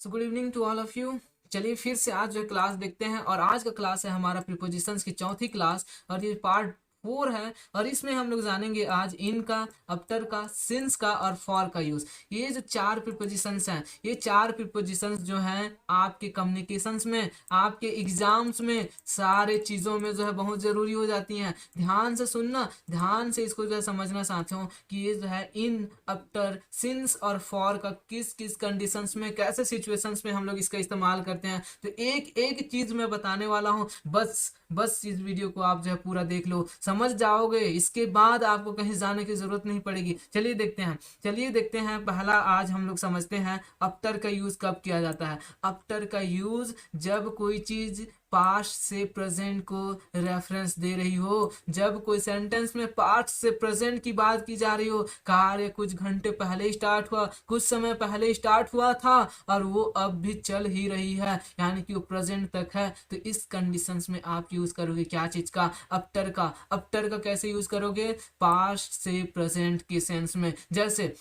So good evening to all of you. चलिए फिर से आज जो क्लास देखते हैं और आज का क्लास है हमारा प्रीपोजिशंस की चौथी क्लास और ये पार्ट 4 है। और इसमें हम लोग जानेंगे आज इन का, आफ्टर का, सिंस का और फॉर का यूज। ये जो चार प्रीपोजिशंस हैं, ये चार प्रीपोजिशंस जो हैं आपके कम्युनिकेशंस में, आपके एग्जाम्स में, सारे चीज़ों में जो है बहुत ज़रूरी हो जाती हैं। ध्यान से सुनना, ध्यान से इसको जो है समझना साथियों कि ये जो है इन, आफ्टर, सिंस और फॉर का किस किस कंडीशंस में, कैसे सिचुएशंस में हम लोग इसका इस्तेमाल करते हैं। तो एक एक चीज़ मैं बताने वाला हूँ, बस बस इस वीडियो को आप जो है पूरा देख लो, समझ जाओगे। इसके बाद आपको कहीं जाने की जरूरत नहीं पड़ेगी। चलिए देखते हैं पहला आज हम लोग समझते हैं आफ्टर का यूज कब किया जाता है। आफ्टर का यूज जब कोई चीज पास्ट से प्रेजेंट को रेफरेंस दे रही हो, जब कोई सेंटेंस में पास्ट से प्रेजेंट की बात की जा रही हो, कार्य कुछ घंटे पहले स्टार्ट हुआ, कुछ समय पहले स्टार्ट हुआ था और वो अब भी चल ही रही है, यानी कि वो प्रेजेंट तक है। तो इस कंडीशंस में आप यूज करोगे क्या चीज का? आफ्टर का। आफ्टर का कैसे यूज करोगे? पास्ट से प्रेजेंट के सेंस में। जैसे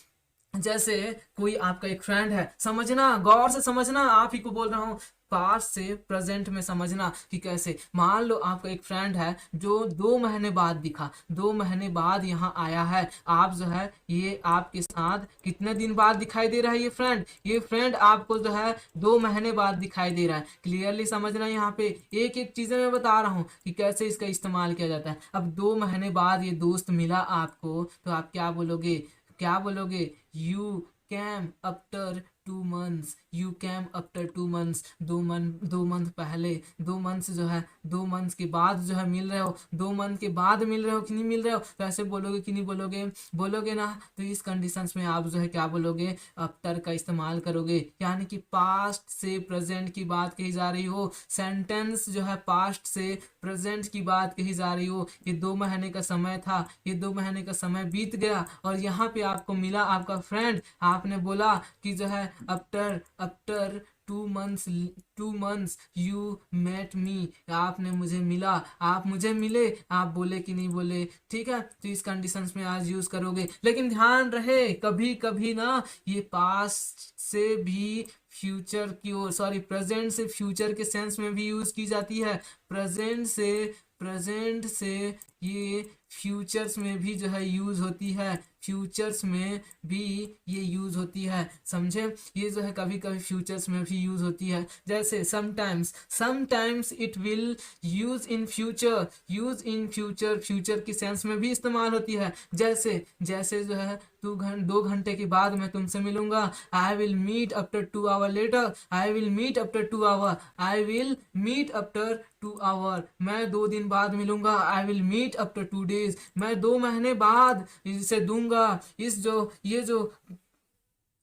जैसे कोई आपका एक फ्रेंड है, समझना, गौर से समझना, आप ही को बोल रहा हूँ, पास्ट से प्रेजेंट में समझना कि कैसे। मान लो आपका एक फ्रेंड है जो 2 महीने बाद दिखा, 2 महीने बाद यहाँ आया है। आप जो है ये आपके साथ कितने दिन बाद दिखाई दे रहा है? ये फ्रेंड आपको जो है 2 महीने बाद दिखाई दे रहा है। क्लियरली समझना, यहाँ पे एक एक चीजें मैं बता रहा हूँ कि कैसे इसका इस्तेमाल किया जाता है। अब 2 महीने बाद ये दोस्त मिला आपको, तो आप क्या बोलोगे? You came after 2 months, you came after 2 months. 2 month पहले, 2 मंथ्स जो है 2 मंथ्स के बाद जो है मिल रहे हो, 2 मंथ के बाद मिल रहे हो कि नहीं मिल रहे हो? तो ऐसे बोलोगे कि नहीं बोलोगे? बोलोगे ना। तो इस कंडीशंस में आप जो है क्या बोलोगे? आफ्टर का इस्तेमाल करोगे, यानी कि पास्ट से प्रेजेंट की बात कही जा रही हो, सेंटेंस जो है पास्ट से प्रेजेंट की बात कही जा रही हो। ये 2 महीने का समय था, ये 2 महीने का समय बीत गया और यहाँ पे आपको मिला आपका फ्रेंड। आपने बोला कि जो है after after 2 months, 2 months you met me, आपने मुझे मिला, आप मुझे मिले। आप बोले कि नहीं बोले? ठीक है, तो इस कंडीशंस में आज यूज करोगे। लेकिन ध्यान रहे, कभी कभी ना ये पास्ट से भी फ्यूचर की ओर, सॉरी, प्रेजेंट से फ्यूचर के सेंस में भी यूज की जाती है। प्रेजेंट से ये फ्यूचर्स में भी जो है यूज होती है, फ्यूचर्स में भी ये यूज होती है, समझे? ये जो है कभी कभी फ्यूचर्स में भी यूज होती है। जैसे sometimes it will use in future, future की सेंस में भी इस्तेमाल होती है। जैसे जैसे जो है 2 घंटे के बाद मैं तुमसे मिलूंगा, I will meet after 2 hour later, I will meet after 2 hour, I will meet after 2 hour. मैं 2 दिन बाद मिलूंगा, I will meet after 2 days. मैं 2 महीने बाद इसे दूंगा। इस जो ये जो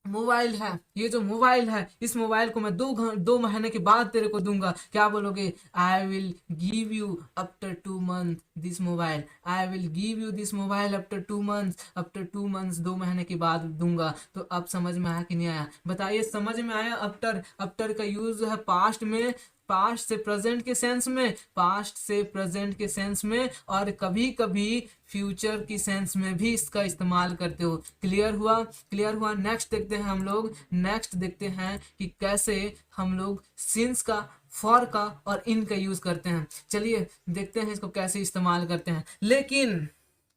मोबाइल है, इस मोबाइल को मैं 2 महीने के बाद तेरे को दूंगा। क्या बोलोगे? I will give you after 2 month this mobile, I will give you this mobile after 2 months, after 2 months, 2 महीने के बाद दूंगा। तो अब समझ में आया कि नहीं आया? बताइए, समझ में आया? आफ्टर आफ्टर का यूज है पास्ट में, पास्ट से प्रेजेंट के सेंस में, पास्ट से प्रेजेंट के सेंस में, और कभी कभी फ्यूचर की सेंस में भी इसका इस्तेमाल करते हो। क्लियर हुआ? नेक्स्ट देखते हैं कि कैसे हम लोग सिंस का, फॉर का और इन का यूज करते हैं। चलिए देखते हैं इसको कैसे इस्तेमाल करते हैं। लेकिन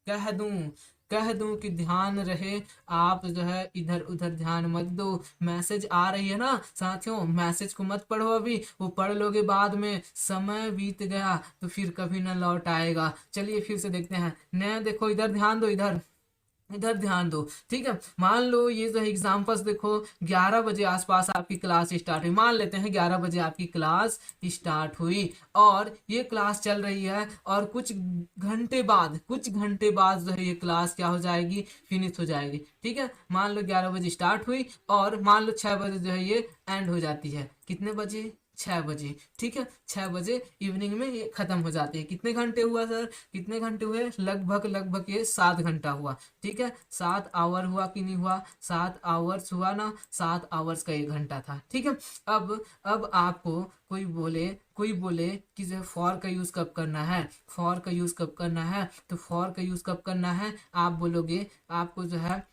कह दूं कह दूं कि ध्यान रहे, आप जो है इधर उधर ध्यान मत दो। मैसेज आ रही है ना साथियों, मैसेज को मत पढ़ो अभी, वो पढ़ लोगे बाद में, समय बीत गया तो फिर कभी ना लौट आएगा। चलिए फिर से देखते हैं। नया देखो, इधर ध्यान दो, इधर इधर ध्यान दो, ठीक है? मान लो ये जो है एग्जाम्पल्स देखो, 11 बजे आसपास आपकी क्लास स्टार्ट हुई, मान लेते हैं 11 बजे आपकी क्लास स्टार्ट हुई और ये क्लास चल रही है और कुछ घंटे बाद जो है ये क्लास क्या हो जाएगी? फिनिश हो जाएगी। ठीक है, मान लो 11 बजे स्टार्ट हुई और मान लो 6 बजे जो है ये एंड हो जाती है। कितने बजे? 6 बजे। ठीक है, 6 बजे इवनिंग में ये खत्म हो जाती है। कितने घंटे हुआ सर? कितने घंटे हुए? लगभग ये 7 घंटा हुआ। ठीक है, 7 आवर हुआ कि नहीं हुआ? 7 आवर्स हुआ ना, 7 आवर्स का 1 घंटा था। ठीक है, अब आपको कोई बोले कि जो फॉर का यूज कब करना है, फॉर का यूज कब करना है, तो फॉर का यूज कब करना है आप बोलोगे, आपको जो है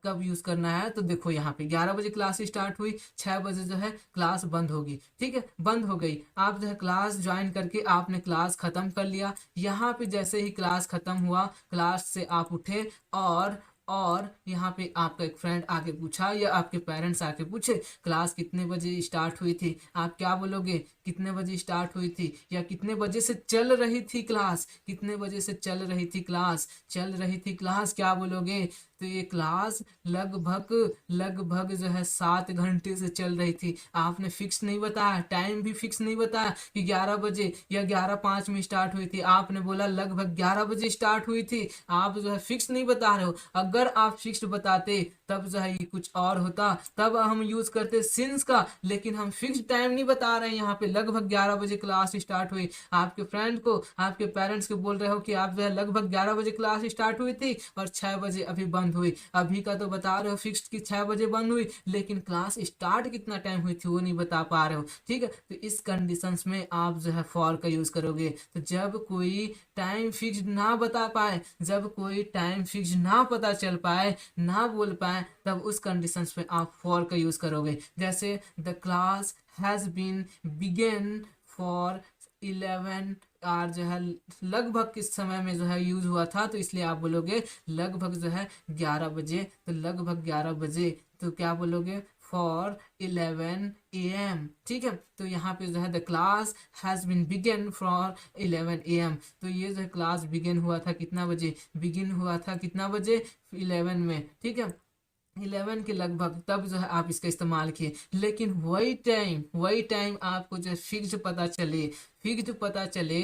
कब यूज करना है, तो देखो यहाँ पे 11 बजे क्लास स्टार्ट हुई, 6 बजे जो है क्लास बंद होगी। ठीक है, बंद हो गई, आप जो है क्लास ज्वाइन करके आपने क्लास खत्म कर लिया। यहाँ पे जैसे ही क्लास खत्म हुआ, क्लास से आप उठे और यहाँ पे आपका एक फ्रेंड आके पूछा या आपके पेरेंट्स आके पूछे क्लास कितने बजे स्टार्ट हुई थी, आप क्या बोलोगे? कितने बजे स्टार्ट हुई थी, या कितने बजे से चल रही थी क्लास, कितने बजे से चल रही थी क्लास, चल रही थी क्लास, क्या बोलोगे? तो ये क्लास लगभग लगभग जो है 7 घंटे से चल रही थी। आपने फिक्स नहीं बताया, टाइम भी फिक्स नहीं बताया कि 11 बजे या 11:05 में स्टार्ट हुई थी, आपने बोला लगभग 11 बजे स्टार्ट हुई थी। आप जो है फिक्स नहीं बता रहे हो। अगर आप फिक्स बताते तब जो है ये कुछ और होता, तब हम यूज करते सिंस का, लेकिन हम फिक्स टाइम नहीं बता रहे हैं। यहाँ पे लगभग 11 बजे क्लास स्टार्ट हुई, आपके फ्रेंड को, आपके पेरेंट्स को बोल रहे हो कि आप जो है लगभग 11 बजे क्लास स्टार्ट हुई थी और 6 बजे अभी बंद हुई। अभी का तो बता रहे हो फिक्स कि 6 बजे बंद हुई, लेकिन क्लास स्टार्ट कितना टाइम हुई थी वो नहीं बता पा रहे हो। ठीक है, तो इस कंडीशंस में आप जो है फॉर का यूज करोगे। तो जब कोई टाइम फिक्स ना बता पाए, जब कोई टाइम फिक्स ना पता चल पाए, ना बोल पाए, तब उस कंडीशंस में आप फॉर का यूज करोगे। जैसे the class has been begin for 11 hour जो है लगभग किस समय में जो है यूज हुआ था, तो इसलिए आप बोलोगे लगभग जो है 11 बजे। तो लगभग 11 बजे, तो क्या बोलोगे? For 11 AM। ठीक है, तो यहाँ पे जो है the class has been begun for 11 AM। तो ये जो है क्लास बिगिन हुआ था कितना बजे? बिगिन हुआ था कितना बजे? 11 में। ठीक है, 11 के लगभग, तब जो है आप इसका इस्तेमाल किए। लेकिन वही टाइम आपको जो फिक्स पता चले, फिक्स पता चले,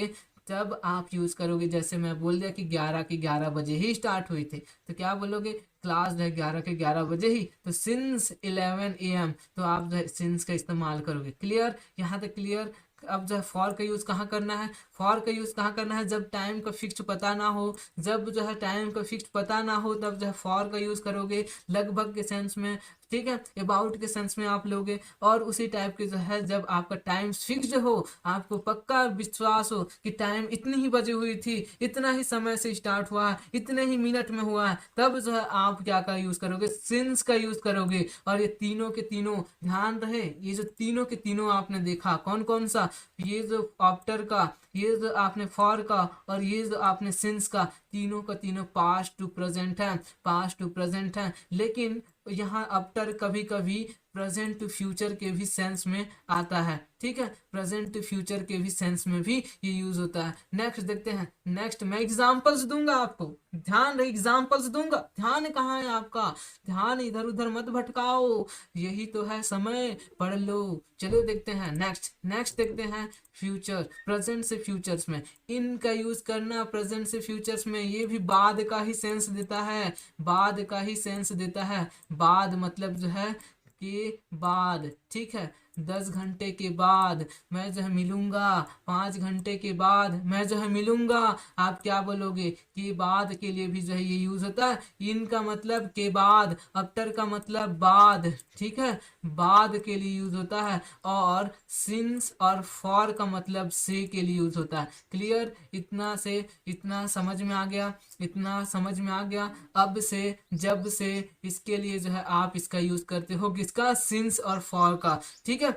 तब आप यूज करोगे। जैसे मैं बोल दिया कि 11 के 11 बजे ही स्टार्ट हुई थी, तो क्या बोलोगे? क्लास जो है 11 के 11 बजे ही, तो सिंस 11 AM, तो आप जो है सिंस का इस्तेमाल करोगे। क्लियर? यहाँ तक क्लियर? अब जो है फॉर का यूज कहाँ करना है? फॉर का यूज कहाँ करना है? जब टाइम का फिक्स पता ना हो, जब जो है टाइम का फिक्स पता ना हो, तब जो है फॉर का यूज करोगे। लगभग के सेंस में, ठीक है, अबाउट के सेंस में आप लोगे। और उसी टाइप के जो है जब आपका टाइम फिक्स्ड हो, आपको पक्का विश्वास हो कि टाइम इतनी ही बजे हुई थी, इतना ही समय से स्टार्ट हुआ है, इतने ही मिनट में हुआ है, तब जो है आप क्या का यूज करोगे? सिंस का यूज करोगे। और ये तीनों के तीनों ध्यान रहे, ये जो तीनों के तीनों आपने देखा कौन कौन सा, ये जो आफ्टर का, ये जो आपने फॉर का, और ये जो आपने सिंस का, तीनों का तीनों पास्ट टू प्रेजेंट है, पास्ट टू प्रेजेंट है। लेकिन यहाँ आफ्टर कभी कभी प्रेजेंट टू फ्यूचर के भी सेंस में आता है। ठीक है, प्रेजेंट टू फ्यूचर के भी सेंस में भी ये यूज होता है। नेक्स्ट देखते हैं। नेक्स्ट मैं एग्जांपल्स दूंगा आपको, ध्यान रहे, एग्जांपल्स दूंगा। ध्यान कहाँ है आपका? ध्यान इधर उधर मत भटकाओ, यही तो है समय, पढ़ लो। चलो देखते हैं नेक्स्ट। नेक्स्ट देखते हैं फ्यूचर, प्रेजेंट से फ्यूचर्स में। इन का यूज करना प्रेजेंट से फ्यूचर्स में, ये भी बाद का ही सेंस देता है, बाद का ही सेंस देता है। बाद मतलब जो है के बाद। ठीक है, 10 घंटे के बाद मैं जो है मिलूंगा, 5 घंटे के बाद मैं जो है मिलूंगा। आप क्या बोलोगे? कि बाद के लिए भी जो है ये यूज होता है। इन का मतलब के बाद, आफ्टर का मतलब बाद। ठीक है, बाद के लिए यूज होता है। और सिंस और फॉर का मतलब से के लिए यूज होता है। क्लियर? इतना से इतना समझ में आ गया, इतना समझ में आ गया। अब से, जब से, इसके लिए जो है आप इसका यूज करते हो, किसका? सिंस और फॉर का। ठीक है,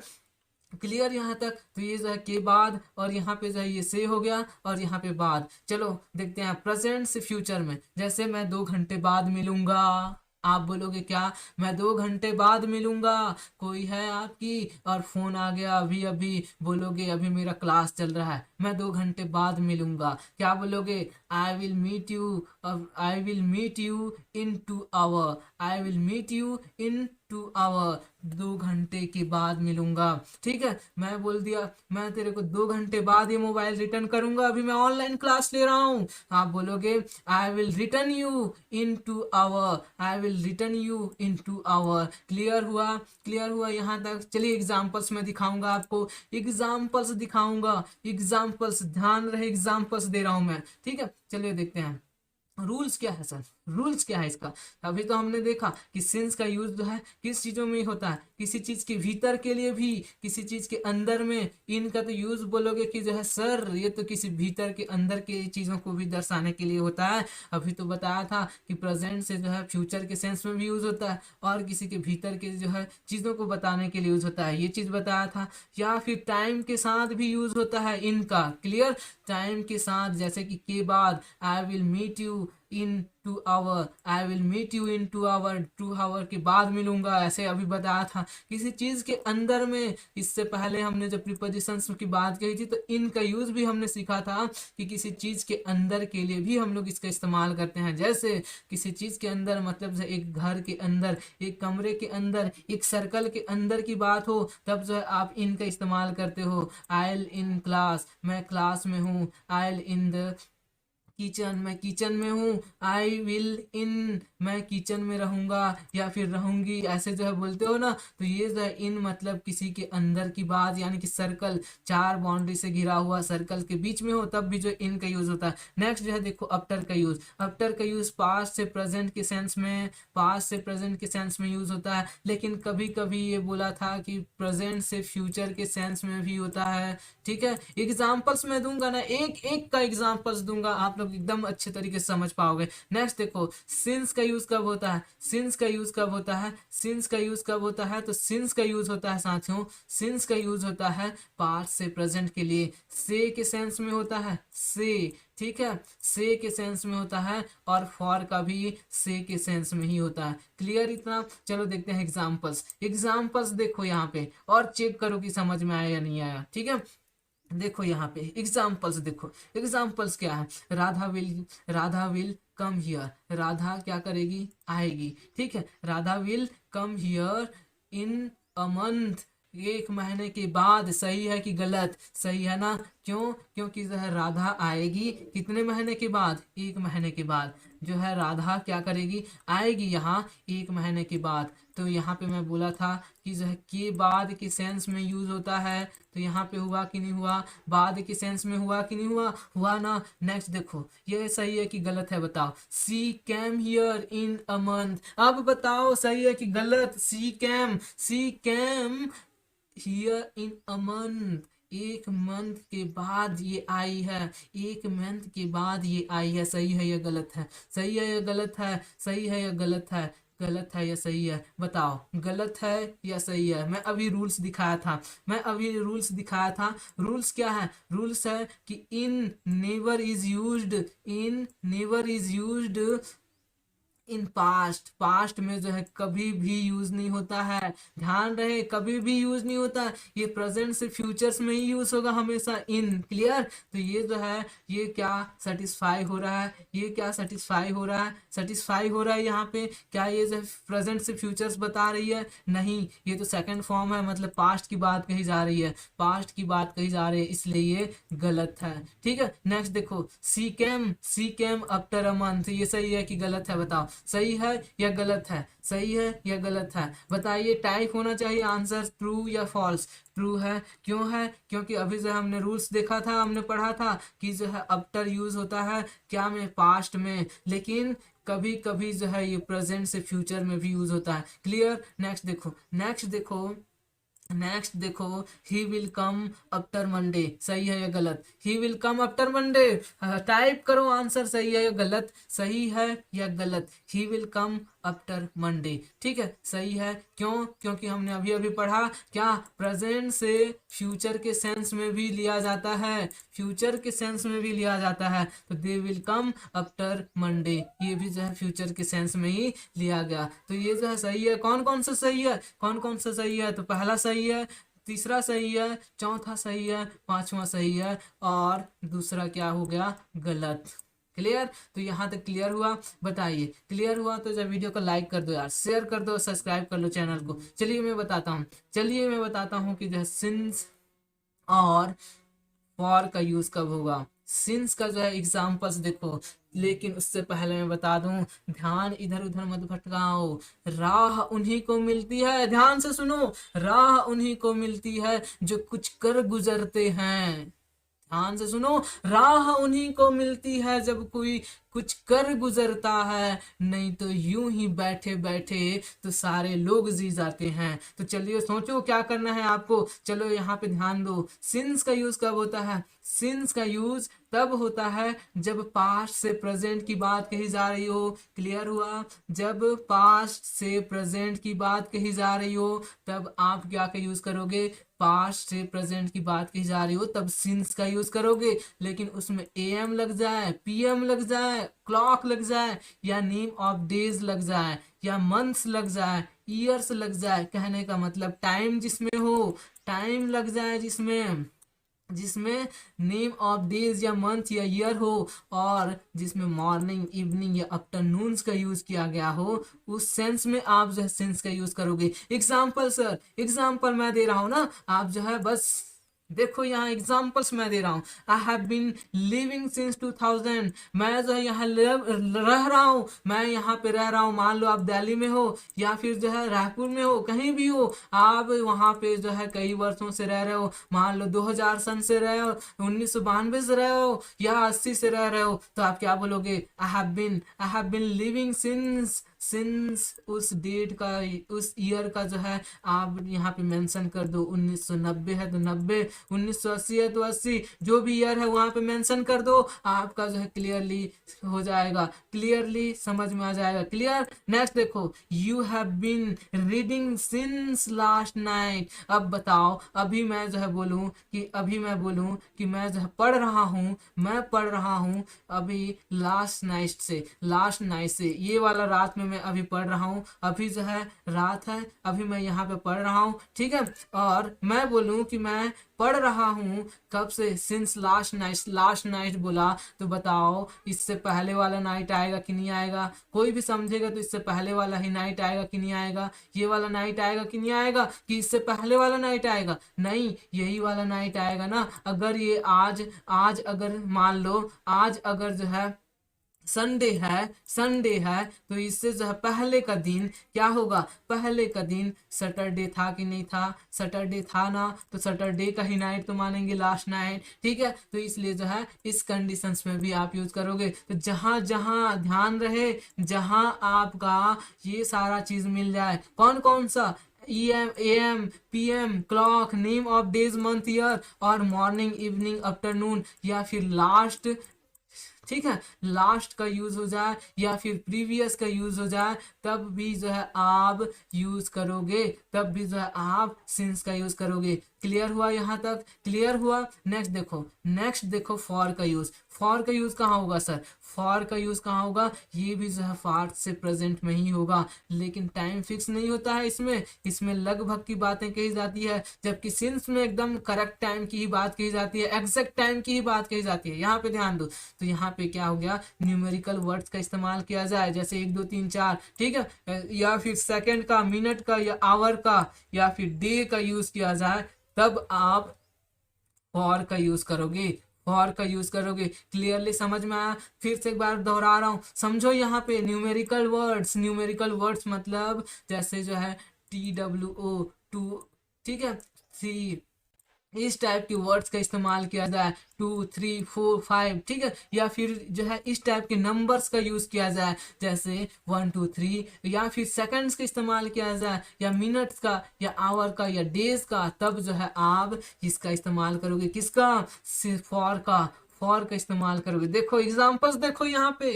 क्लियर यहाँ तक? तो ये जो है के बाद, और यहाँ पे जो है ये से हो गया, और यहाँ पे बाद। चलो देखते हैं प्रेजेंट से फ्यूचर में। जैसे मैं 2 घंटे बाद मिलूंगा, आप बोलोगे क्या? मैं 2 घंटे बाद मिलूंगा, कोई है आपकी और फोन आ गया अभी अभी, बोलोगे अभी मेरा क्लास चल रहा है, मैं 2 घंटे बाद मिलूंगा। क्या बोलोगे? I will meet you, I will meet you in 2 hour, I will meet you in 2 hour, 2 घंटे के बाद मिलूंगा। ठीक है, मैं बोल दिया मैं तेरे को 2 घंटे बाद ये मोबाइल रिटर्न करूंगा, अभी मैं ऑनलाइन क्लास ले रहा हूँ। आप बोलोगे I will return you in 2 hour, I will return you in 2 hour. Clear हुआ? क्लियर हुआ यहाँ तक? चलिए एग्जाम्पल्स में दिखाऊंगा आपको, एग्जाम्पल्स दिखाऊंगा, एग्जाम्पल्स, ध्यान रहे एग्जाम्पल्स दे रहा हूं मैं। ठीक है, चलिए देखते हैं रूल्स क्या है सर। रूल्स क्या है इसका। अभी तो हमने देखा कि सिंस का यूज जो है किस चीजों में होता है, किसी चीज के भीतर के लिए भी, किसी चीज के अंदर में। इन का तो यूज बोलोगे कि जो है सर ये तो किसी भीतर के अंदर के चीजों को भी दर्शाने के लिए होता है। अभी तो बताया था कि प्रेजेंट से जो है फ्यूचर के सेंस में भी यूज होता है, और किसी के भीतर के जो है चीजों को बताने के लिए यूज होता है, ये चीज बताया था। या फिर टाइम के साथ भी यूज होता है इनका। क्लियर, टाइम के साथ, जैसे कि के बाद I will meet you in 2 hour, I will meet you in 2 hour, 2 hour के बाद मिलूंगा, ऐसे अभी बताया था। किसी चीज के अंदर में, इससे पहले हमने जब प्रीपोजिशंस की बात कही थी तो इन का यूज भी हमने सीखा था कि किसी चीज के अंदर के लिए भी हम लोग इसका इस्तेमाल करते हैं। जैसे किसी चीज के अंदर मतलब एक घर के अंदर, एक कमरे के अंदर, एक सर्कल के अंदर की बात हो, तब जो है आप इन का इस्तेमाल करते हो। आई विल इन क्लास, मैं क्लास में हूँ। I will in the kitchen, मैं किचन में हूँ। आई विल इन, मैं किचन में रहूंगा या फिर रहूंगी, ऐसे जो है बोलते हो ना। तो ये जो है इन मतलब किसी के अंदर की बात, यानी कि सर्कल, 4 बाउंड्री से घिरा हुआ सर्कल के बीच में हो, तब भी जो इन का यूज होता है। नेक्स्ट जो है देखो आफ्टर का यूज। आफ्टर का यूज पास्ट से प्रेजेंट के सेंस में, पास्ट से प्रेजेंट के सेंस में यूज होता है, लेकिन कभी कभी ये बोला था कि प्रेजेंट से फ्यूचर के सेंस में भी होता है। ठीक है, एग्जाम्पल्स मैं दूंगा ना, एक एक का एग्जाम्पल्स दूंगा, आप लोग एकदम अच्छे तरीके से समझ पाओगे। नेक्स्ट देखो सिंस का यूज कब होता है। सिंस का यूज कब होता है, सिंस का यूज कब होता है, तो सिंस का यूज होता है साथियों, सिंस का यूज होता है पास्ट से प्रेजेंट के लिए, से के सेंस में होता है, से। ठीक है, से के सेंस में होता है, और फॉर का भी से के सेंस में ही होता है। क्लियर इतना। चलो देखते हैं एग्जाम्पल्स। एग्जाम्पल्स देखो यहाँ पे और चेक करो कि समझ में आया या नहीं आया। ठीक है, देखो यहाँ पे एग्जाम्पल्स देखो। एग्जाम्पल्स क्या है, Radha will come here, Radha क्या करेगी, आएगी। ठीक है, Radha will come here in a month, 1 महीने के बाद। सही है कि गलत, सही है ना। क्यों, क्योंकि जो है राधा आएगी कितने महीने के बाद, 1 महीने के बाद। जो है राधा क्या करेगी, आएगी यहाँ 1 महीने के बाद। तो यहाँ पे मैं बोला था कि जो है के बाद के सेंस में यूज होता है, तो यहाँ पे हुआ कि नहीं हुआ, बाद के सेंस में हुआ कि नहीं हुआ, हुआ ना। नेक्स्ट देखो, ये सही है कि गलत है, बताओ। She came here in a month, अब बताओ सही है कि गलत। She came here in a month, 1 month के बाद ये आई है, 1 मंथ के बाद ये आई है। सही है या गलत है, सही है या गलत है, सही है या गलत है, गलत है या सही है, बताओ गलत है या सही है। मैं अभी रूल्स दिखाया था, रूल्स क्या है, रूल्स है कि इन never is used, in never is used in past, past में जो है कभी भी यूज नहीं होता है, ध्यान रहे, कभी भी यूज नहीं होता। ये प्रेजेंट से फ्यूचर्स में ही यूज होगा हमेशा इन। क्लियर, तो ये जो है ये क्या सेटिस्फाई हो रहा है, ये क्या सेटिस्फाई हो रहा है, सेटिस्फाई हो रहा है यहाँ पे। क्या ये जो प्रेजेंट से फ्यूचर्स बता रही है, नहीं, ये तो सेकंड फॉर्म है, मतलब पास्ट की बात कही जा रही है, पास्ट की बात कही जा रही है, इसलिए ये गलत है। ठीक है, नेक्स्ट देखो सी केम आफ्टर अ मंथ, ये सही है कि गलत है, बताओ सही है या गलत है, सही है या गलत है, बताइए। टाइप होना चाहिए आंसर ट्रू या फॉल्स। ट्रू है, क्यों है, क्योंकि अभी जो हमने रूल्स देखा था, हमने पढ़ा था कि जो है आफ्टर यूज होता है क्या में, पास्ट में, लेकिन कभी कभी जो है ये प्रेजेंट से फ्यूचर में भी यूज होता है। क्लियर, नेक्स्ट देखो he will come after Monday, सही है या गलत, he will come after Monday. Type करो आंसर, सही है या गलत, सही है या गलत, he will come after Monday. ठीक है, सही है। क्यों, क्योंकि हमने अभी अभी पढ़ा क्या, प्रेजेंट से फ्यूचर के सेंस में भी लिया जाता है, फ्यूचर के सेंस में भी लिया जाता है, तो they will come after Monday, ये भी जो है फ्यूचर के सेंस में ही लिया गया। तो ये जो है सही है। कौन कौन सा सही है, कौन कौन सा सही है, तो पहला सही है, तीसरा सही है, चौथा सही है, पांचवा सही है, और दूसरा क्या हो गया, गलत। क्लियर, तो यहाँ तक क्लियर हुआ, बताइए क्लियर हुआ तो जब वीडियो को लाइक कर दो यार, शेयर कर दो, सब्सक्राइब कर लो चैनल को। चलिए मैं बताता हूँ कि जो है सिंस और फॉर का यूज कब होगा। सिंस का जो है एग्जाम्पल्स देखो, लेकिन उससे पहले मैं बता दूं, ध्यान इधर उधर मत भटकाओ। राह उन्हीं को मिलती है, ध्यान से सुनो, राह उन्हीं को मिलती है जो कुछ कर गुजरते हैं। ध्यान से सुनो, राह उन्हीं को मिलती है जब कोई कुछ कर गुजरता है, नहीं तो यूं ही बैठे बैठे तो सारे लोग जी जाते हैं। तो चलिए सोचो क्या करना है आपको। चलो यहाँ पे ध्यान दो, सिंस का यूज कब होता है? सिंस का यूज तब होता है जब पास्ट से प्रेजेंट की बात कही जा रही हो। क्लियर हुआ? जब पास्ट से प्रेजेंट की बात कही जा रही हो तब आप क्या का यूज करोगे? पास्ट से प्रेजेंट की बात कही जा रही हो तब सिंस का यूज करोगे। लेकिन उसमें एएम लग जाए, पीएम लग जाए, क्लॉक लग जाए, या नेम ऑफ डेज लग जाए, या मंथ्स लग जाए, ईयर्स लग जाए, कहने का मतलब टाइम जिसमें हो, टाइम लग जाए जिसमें जिसमें नेम ऑफ डेज या मंथ या ईयर हो, और जिसमें मॉर्निंग, इवनिंग या आफ्टरनून्स का यूज किया गया हो, उस सेंस में आप जो है सेंस का यूज करोगे। एग्जाम्पल सर, एग्जाम्पल मैं दे रहा हूं ना, आप जो है बस देखो यहाँ एग्जाम्पल्स मैं दे रहा हूँ। I have been living since 2000, मैं जो है यहाँ रह रहा हूँ, मैं यहाँ पे रह रहा हूँ। मान लो आप दिल्ली में हो या फिर जो है रायपुर में हो, कहीं भी हो, आप वहाँ पे जो है कई वर्षों से रह रहे हो। मान लो 2000 सन से रहे हो, 1992 से रहे हो, या 80 से रह रहे हो, तो आप क्या बोलोगे? I have been living since, since उस डेट का, उस ईयर का जो है आप यहाँ पे मेंशन कर दो। 1990 है तो 90, 1980 है तो 80, जो भी ईयर है वहां पे मेंशन कर दो। आपका जो है क्लियरली हो जाएगा, क्लियरली समझ में आ जाएगा। क्लियर? नेक्स्ट देखो, you have been reading since last night. अब बताओ, अभी मैं जो है बोलूं कि अभी मैं बोलूं कि मैं जो है पढ़ रहा हूं, मैं पढ़ रहा हूं अभी लास्ट नाइट से, लास्ट नाइट से, ये वाला रात में मैं अभी पढ़ रहा हूँ। अभी जो है रात है, अभी मैं यहाँ पे पढ़ रहा हूँ, ठीक है। और मैं बोलूँ कि मैं पढ़ रहा हूँ कब से? Since last night, last night बोला तो बताओ इससे पहले वाला नाइट आएगा कि नहीं आएगा? कोई भी समझेगा तो इससे पहले वाला ही नाइट आएगा कि नहीं आएगा? ये वाला नाइट आएगा कि नहीं आएगा? कि इससे पहले वाला नाइट आएगा? नहीं, यही वाला नाइट आएगा ना। अगर ये आज आज अगर मान लो आज अगर जो है संडे है, संडे है, तो इससे जो है पहले का दिन क्या होगा? पहले का दिन सैटरडे था कि नहीं था? सैटरडे था ना, तो सैटरडे का ही नाइट तो मानेंगे लास्ट नाइट, ठीक है। तो इसलिए जो है इस कंडीशंस में भी आप यूज करोगे। तो जहां जहां ध्यान रहे, जहां आपका ये सारा चीज मिल जाए, कौन कौन सा? M, AM, PM, clock, name of days, month, year, और मॉर्निंग, इवनिंग, आफ्टरनून, या फिर लास्ट, ठीक है, लास्ट का यूज हो जाए या फिर प्रीवियस का यूज हो जाए, तब भी जो है आप यूज करोगे, तब भी जो है आप सिंस का यूज करोगे। क्लियर हुआ? यहाँ तक क्लियर हुआ? नेक्स्ट देखो, नेक्स्ट देखो फॉर का यूज। फॉर का यूज कहाँ होगा सर? फॉर का यूज कहाँ होगा? ये भी जो है पास्ट से प्रेजेंट में ही होगा, लेकिन टाइम फिक्स नहीं होता है इसमें, इसमें लगभग की बातें कही जाती है, जबकि सिंस में एकदम करेक्ट टाइम की ही बात कही जाती है, एग्जैक्ट टाइम की ही बात कही जाती है। यहाँ पे ध्यान दो, तो यहाँ पे क्या हो गया? न्यूमेरिकल वर्ड्स का इस्तेमाल किया जाए, जैसे 1 2 3 4, ठीक है, या फिर सेकंड का, मिनट का, या आवर का, या फिर डे का यूज किया जाए, तब आप फॉर का यूज करोगे, फॉर का यूज करोगे। क्लियरली समझ में आया? फिर से एक बार दोहरा रहा हूं, समझो। यहाँ पे न्यूमेरिकल वर्ड्स, न्यूमेरिकल वर्ड्स मतलब जैसे जो है TWO, टू, ठीक है, 3, इस टाइप के वर्ड्स का इस्तेमाल किया जाए, 2 3 4 5, ठीक है, या फिर जो है इस टाइप के नंबर्स का यूज किया जाए, जैसे 1 2 3, या फिर सेकंड्स का इस्तेमाल किया जाए, या मिनट्स का, या आवर का, या डेज का, तब जो है आप इसका इस्तेमाल करोगे। किसका? फॉर का, फॉर का इस्तेमाल करोगे। देखो एग्जाम्पल्स, देखो यहाँ पे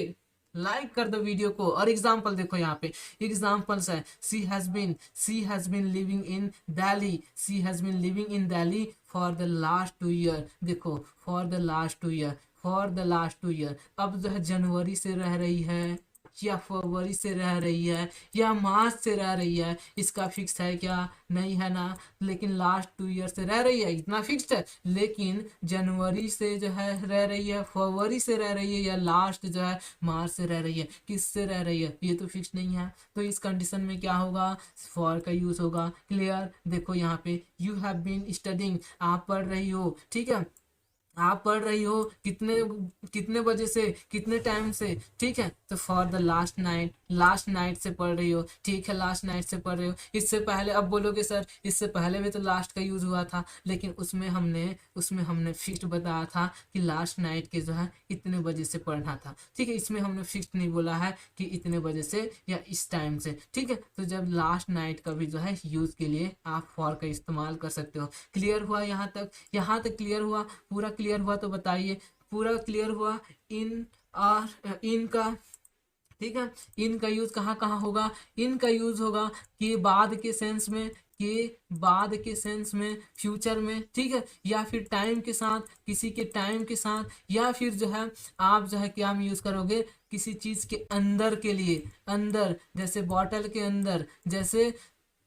लाइक कर दो वीडियो को, और एग्जाम्पल देखो यहाँ पे। एग्जाम्पल्स है, she has been living in Delhi, she has been living in Delhi for the last 2 year. देखो for the last 2 year, for the last 2 year. अब जो है जनवरी से रह रही है, या फरवरी से रह रही है, या मार्च से रह रही है, इसका फिक्स है क्या? नहीं है ना। लेकिन लास्ट 2 ईयर से रह रही है, इतना फिक्स्ड है। लेकिन जनवरी से जो है रह रही है, फरवरी से रह रही है, या लास्ट जो है मार्च से रह रही है, किससे रह रही है, ये तो फिक्स नहीं है। तो इस कंडीशन में क्या होगा? फॉर का यूज होगा। क्लियर? देखो यहाँ पे, यू हैव बीन स्टडिंग, आप पढ़ रही हो, ठीक है, आप पढ़ रही हो कितने कितने बजे से कितने टाइम से, ठीक है। तो फॉर द लास्ट नाइट से पढ़ रही हो, ठीक है, लास्ट नाइट से पढ़ रही हो। इससे पहले अब बोलोगे सर इससे पहले भी तो लास्ट का यूज हुआ था, लेकिन उसमें हमने फिक्स्ड बताया था कि लास्ट नाइट के जो है इतने बजे से पढ़ना था, ठीक है। इसमें हमने फिक्स्ड नहीं बोला है कि इतने बजे से या इस टाइम से, ठीक है। तो जब लास्ट नाइट का भी जो है यूज के लिए आप फॉर का इस्तेमाल कर सकते हो। क्लियर हुआ यहाँ तक क्लियर हुआ, पूरा क्लियर हुआ तो बताइए, पूरा क्लियर हुआ। इन और इन का, ठीक है, इन का यूज कहाँ कहाँ होगा, इन का यूज होगा कि बाद के सेंस में, कि बाद के सेंस में, फ्यूचर में, ठीक है, या फिर टाइम के साथ, किसी के टाइम के साथ, या फिर जो है आप जो है क्या यूज करोगे, किसी चीज के अंदर के लिए, अंदर जैसे बॉटल के अंदर, जैसे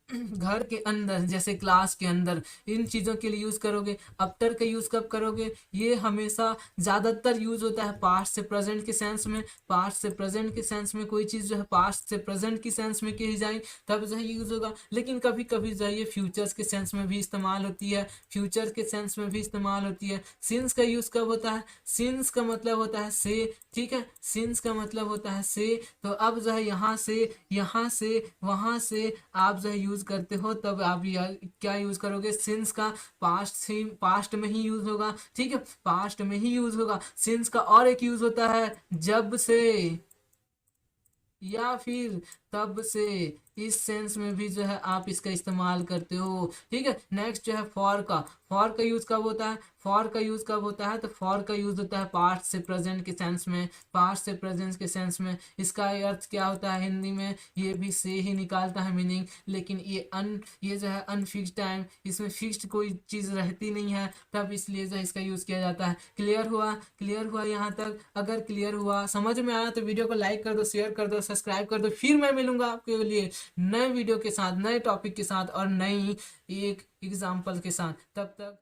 घर के अंदर, जैसे क्लास के अंदर, इन चीज़ों के लिए यूज़ करोगे। आफ्टर का यूज़ कब करोगे, ये हमेशा ज़्यादातर यूज़ होता है पास्ट से प्रेजेंट के सेंस में। पास्ट से प्रेजेंट के सेंस में कोई चीज़ जो है पास्ट से प्रेजेंट की सेंस में की जाए तब जो है यूज़ होगा। लेकिन कभी कभी जो है ये फ्यूचर्स के सेंस में भी इस्तेमाल होती है, फ्यूचर के सेंस में भी इस्तेमाल होती है। सिंस का यूज़ कब होता है, सिंस का मतलब होता है से, ठीक है, सिंस का मतलब होता है से। तो अब जो है यहाँ से वहाँ से आप जो है यूज करते हो, तब आप क्या यूज करोगे, सिंस का पास्ट में ही यूज होगा, ठीक है, पास्ट में ही यूज होगा। सिंस का और एक यूज होता है जब से, या फिर तब से, इस सेंस में भी जो है आप इसका इस्तेमाल करते हो, ठीक है। नेक्स्ट जो है फॉर का यूज कब होता है, फॉर का यूज कब होता है, तो फॉर का यूज होता है पास्ट से प्रेजेंट के सेंस में, पास्ट से प्रेजेंट के सेंस में। इसका अर्थ क्या होता है हिंदी में, ये भी से ही निकालता है मीनिंग, लेकिन ये जो है अनफिक्स्ड टाइम, इसमें फिक्स्ड कोई चीज़ रहती नहीं है, तब इसलिए जो है इसका यूज़ किया जाता है। क्लियर हुआ यहाँ तक। अगर क्लियर हुआ, समझ में आया, तो वीडियो को लाइक कर दो, शेयर कर दो, सब्सक्राइब कर दो। फिर मैं मिलूंगा आपके लिए नए वीडियो के साथ, नए टॉपिक के साथ और नई एक एग्जाम्पल के साथ। तब तक